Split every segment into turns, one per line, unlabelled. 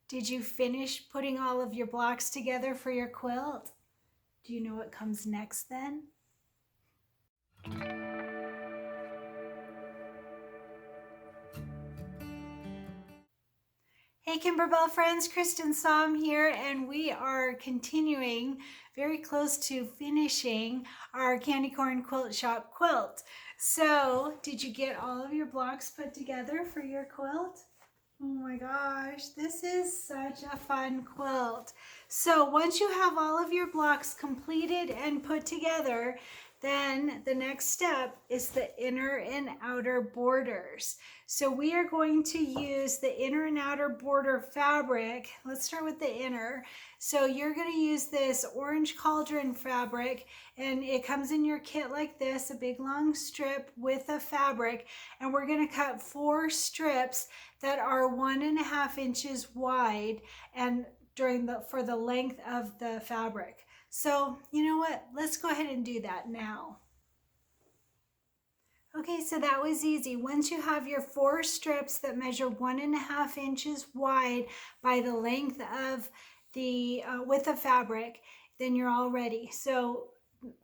Did you finish putting all of your blocks together for your quilt? Do you know what comes next then? Hey Kimberbell friends, Kristen Som here, and we are continuing very close to finishing our Candy Corn Quilt Shoppe quilt. So, did you get all of your blocks put together for your quilt? Oh my gosh, this is such a fun quilt. So once you have all of your blocks completed and put together, then the next step is the inner and outer borders. So we are going to use the inner and outer border fabric. Let's start with the inner. So you're going to use this orange cauldron fabric, and it comes in your kit like this, a big long strip with a fabric, and we're going to cut 4 strips that are 1.5 inches wide and for the length of the fabric. So you know what? Let's go ahead and do that now. Okay, so that was easy. Once you have your 4 strips that measure 1.5 inches wide by the length of the width of fabric, then you're all ready. So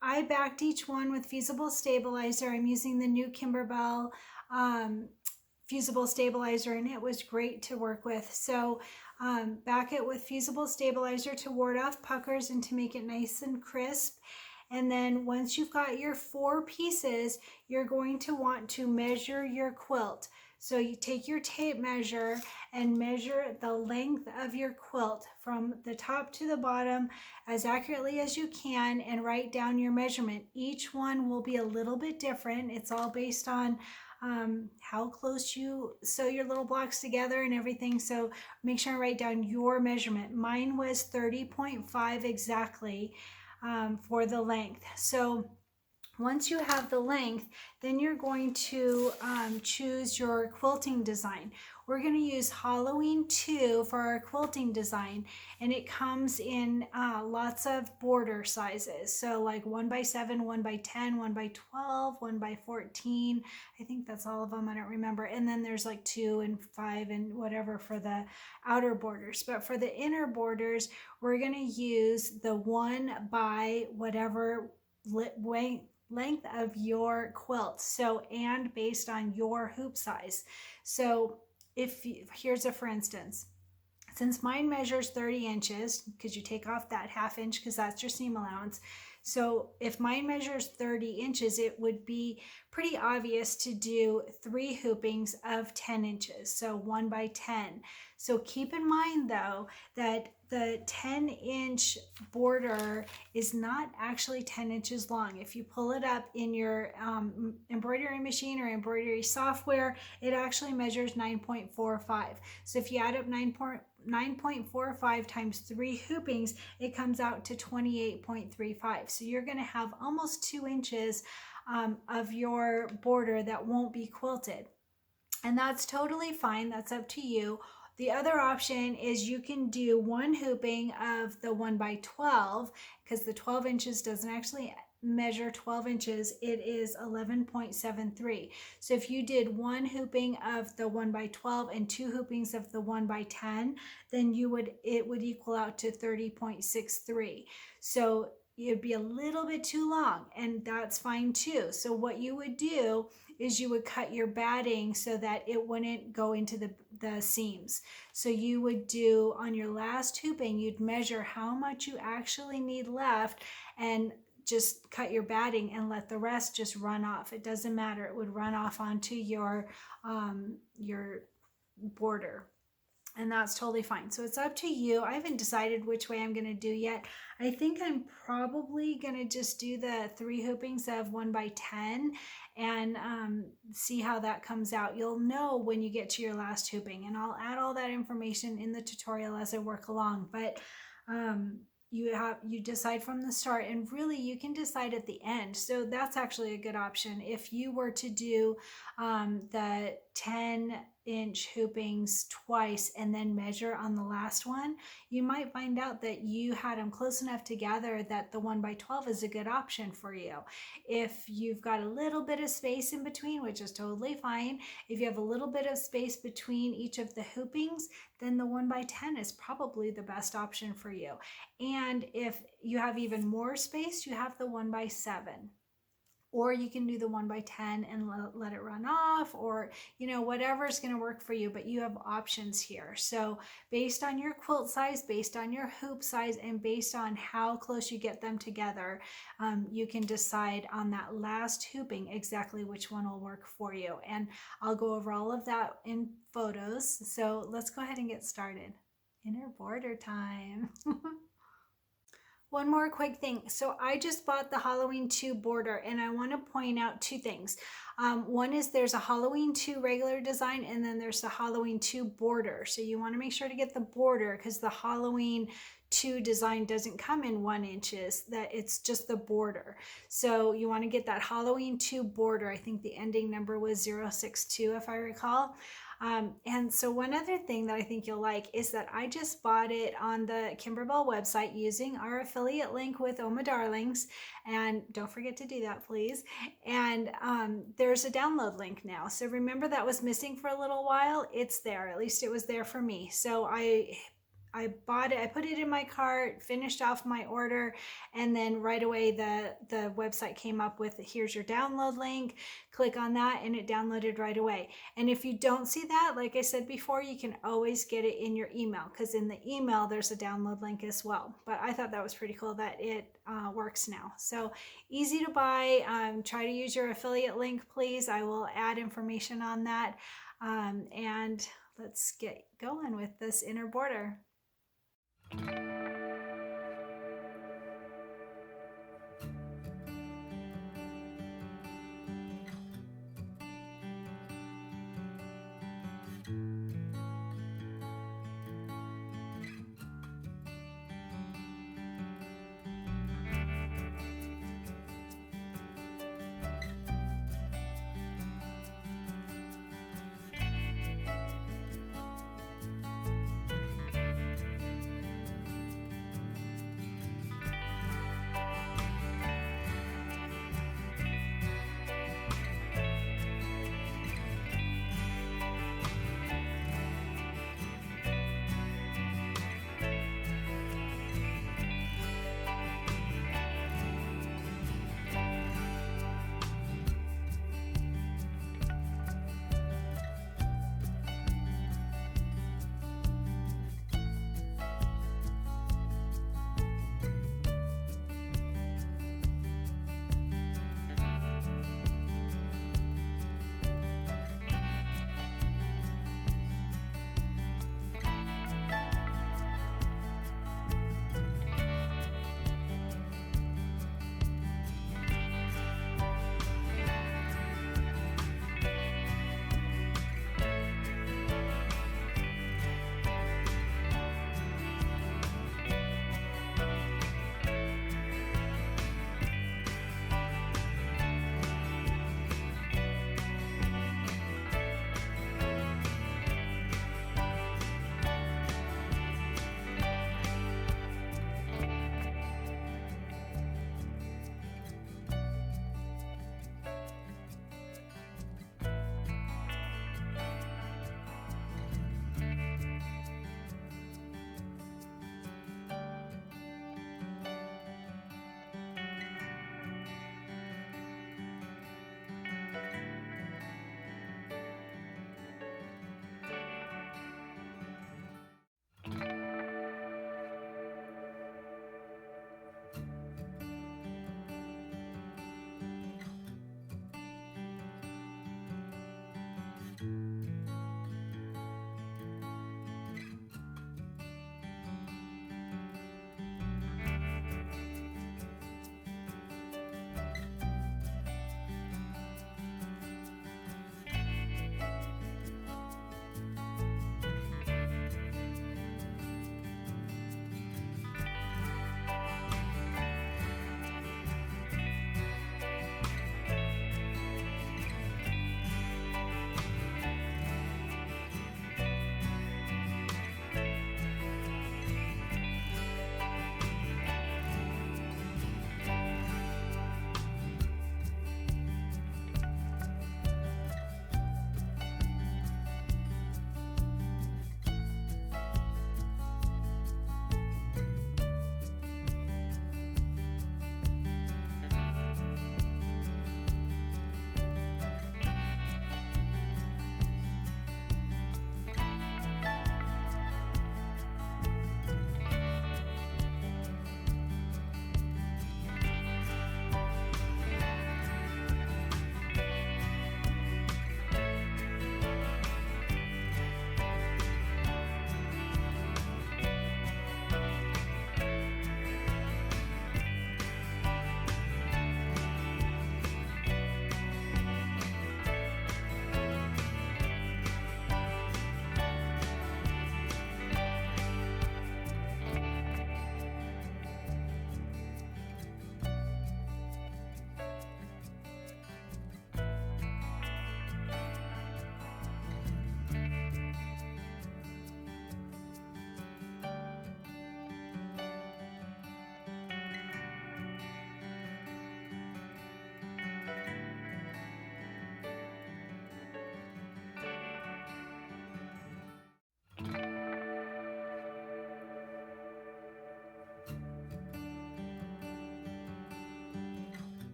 I backed each one with fusible stabilizer. I'm using the new Kimberbell fusible stabilizer, and it was great to work with. So back it with fusible stabilizer to ward off puckers and to make it nice and crisp. And then once you've got your 4 pieces, you're going to want to measure your quilt. So you take your tape measure and measure the length of your quilt from the top to the bottom as accurately as you can, and write down your measurement. Each one will be a little bit different. It's all based on how close you sew your little blocks together and everything. So make sure to write down your measurement. Mine was 30.5 exactly for the length. So once you have the length, then you're going to choose your quilting design. We're going to use Halloween 2 for our quilting design, and it comes in lots of border sizes. So like 1x7, 1x10, 1x12, 1x14. I think that's all of them. I don't remember. And then there's like 2 and 5 and whatever for the outer borders. But for the inner borders, we're going to use the 1 by whatever length of your quilt, so and based on your hoop size. So here's a for instance, since mine measures 30 inches, because you take off that 1/2 inch because that's your seam allowance. So if mine measures 30 inches, it would be pretty obvious to do 3 hoopings of 10 inches, so 1x10. So keep in mind though that the 10-inch border is not actually 10 inches long. If you pull it up in your embroidery machine or embroidery software, it actually measures 9.45. So if you add up 9.45 times 3 hoopings, it comes out to 28.35. So you're going to have almost 2 inches of your border that won't be quilted. And that's totally fine. That's up to you. The other option is you can do 1 hooping of the 1x12, because the 12 inches doesn't actually measure 12 inches, it is 11.73. So if you did 1 hooping of the 1x12 and 2 hoopings of the 1x10, then it would equal out to 30.63. So it'd be a little bit too long, and that's fine too. So what you would do is you would cut your batting so that it wouldn't go into the seams. So you would do, on your last hooping, you'd measure how much you actually need left and just cut your batting and let the rest just run off. It doesn't matter, it would run off onto your border. And that's totally fine. So it's up to you. I haven't decided which way I'm going to do yet. I think I'm probably going to just do the 3 hoopings of 1x10 and see how that comes out. You'll know when you get to your last hooping, and I'll add all that information in the tutorial as I work along. But you decide from the start, and really you can decide at the end. So that's actually a good option. If you were to do the 10 inch hoopings twice and then measure on the last one, you might find out that you had them close enough together that the 1x12 is a good option for you. If you've got a little bit of space in between, which is totally fine, if you have a little bit of space between each of the hoopings, then the 1x10 is probably the best option for you. And if you have even more space, you have the 1x7. Or you can do the 1x10 and let it run off, or whatever is going to work for you, but you have options here. So based on your quilt size, based on your hoop size, and based on how close you get them together, you can decide on that last hooping exactly which one will work for you. And I'll go over all of that in photos. So let's go ahead and get started. Inner border time. One more quick thing. So I just bought the Halloween 2 border, and I want to point out two things. One is there's a Halloween 2 regular design, and then there's the Halloween 2 border. So you want to make sure to get the border, because the Halloween 2 design doesn't come in 1 inches, that it's just the border. So you want to get that Halloween 2 border. I think the ending number was 062 if I recall. And so one other thing that I think you'll like is that I just bought it on the Kimberbell website using our affiliate link with Oh My Darlings. And don't forget to do that, please. And there's a download link now. So remember that was missing for a little while. It's there. At least it was there for me. So I bought it, I put it in my cart, finished off my order, and then right away the website came up with, here's your download link, click on that, and it downloaded right away. And if you don't see that, like I said before, you can always get it in your email, because in the email there's a download link as well. But I thought that was pretty cool that it works now. So easy to buy. Try to use your affiliate link, please. I will add information on that. And let's get going with this inner border.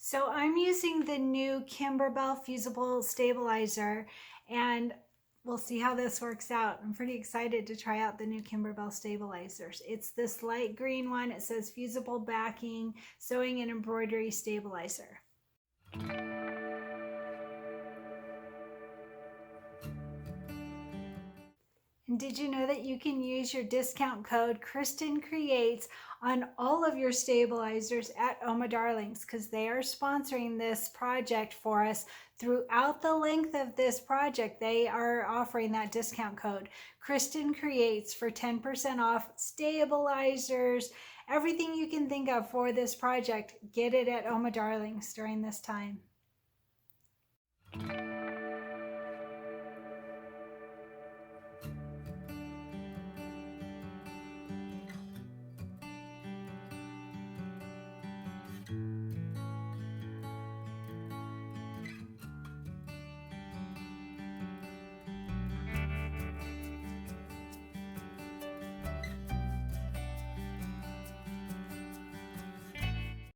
So I'm using the new Kimberbell fusible stabilizer, and we'll see how this works out. I'm pretty excited to try out the new Kimberbell stabilizers. It's this light green one. It says fusible backing, sewing and embroidery stabilizer. And did you know that you can use your discount code Kristen Creates on all of your stabilizers at Oh My Darlings, because they are sponsoring this project for us throughout the length of this project. They are offering that discount code Kristen Creates for 10% off stabilizers, everything you can think of for this project. Get it at Oh My Darlings during this time.